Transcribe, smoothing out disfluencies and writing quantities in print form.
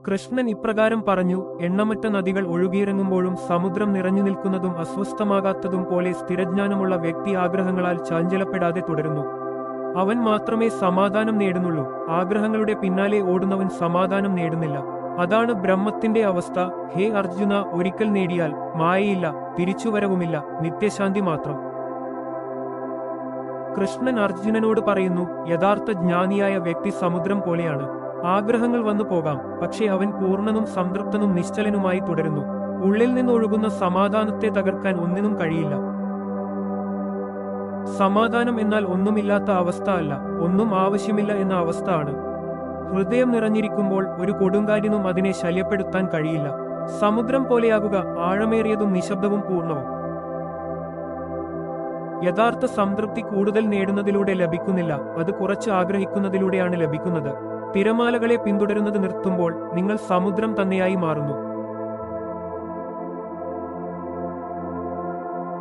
കൃഷ്ണൻ ഇപ്രകാരം പറഞ്ഞു: എണ്ണമറ്റ നദികൾ ഒഴുകിയിറങ്ങുമ്പോഴും സമുദ്രം നിറഞ്ഞു നിൽക്കുന്നതും അസ്വസ്ഥമാകാത്തതും പോലെ സ്ഥിരജ്ഞാനമുള്ള വ്യക്തി ആഗ്രഹങ്ങളാൽ ചഞ്ചലപ്പെടാതെ തുടരുന്നു. അവൻ മാത്രമേ സമാധാനം നേടുന്നുള്ളൂ. ആഗ്രഹങ്ങളുടെ പിന്നാലെ ഓടുന്നവൻ സമാധാനം നേടുന്നില്ല. അതാണ് ബ്രഹ്മത്തിന്റെ അവസ്ഥ. ഹേ അർജുന, ഒരിക്കൽ നേടിയാൽ മായയില്ല, തിരിച്ചുവരവുമില്ല, നിത്യശാന്തി മാത്രം. കൃഷ്ണൻ അർജുനനോട് പറയുന്നു: യഥാർത്ഥ ജ്ഞാനിയായ വ്യക്തി സമുദ്രം പോലെയാണ്. ആഗ്രഹങ്ങൾ വന്നു പോകാം, പക്ഷേ അവൻ പൂർണ്ണനും സംതൃപ്തനും നിശ്ചലനുമായി തുടരുന്നു. ഉള്ളിൽ നിന്നൊഴുകുന്ന സമാധാനത്തെ തകർക്കാൻ ഒന്നിനും കഴിയില്ല. സമാധാനം എന്നാൽ ഒന്നുമില്ലാത്ത അവസ്ഥ അല്ല, ഒന്നും ആവശ്യമില്ല എന്ന അവസ്ഥ ആണ്. ഹൃദയം നിറഞ്ഞിരിക്കുമ്പോൾ ഒരു കൊടുങ്കാറ്റിനും അതിനെ ശല്യപ്പെടുത്താൻ കഴിയില്ല. സമുദ്രം പോലെയാകുക, ആഴമേറിയതും നിശബ്ദവും പൂർണ്ണവും. യഥാർത്ഥ സംതൃപ്തി കൂടുതൽ നേടുന്നതിലൂടെ ലഭിക്കുന്നില്ല, അത് കുറച്ച് ആഗ്രഹിക്കുന്നതിലൂടെയാണ് ലഭിക്കുന്നത്. തിരമാലകളെ പിന്തുടരുന്നത് നിർത്തുമ്പോൾ നിങ്ങൾ സമുദ്രം തന്നെയായി മാറുന്നു.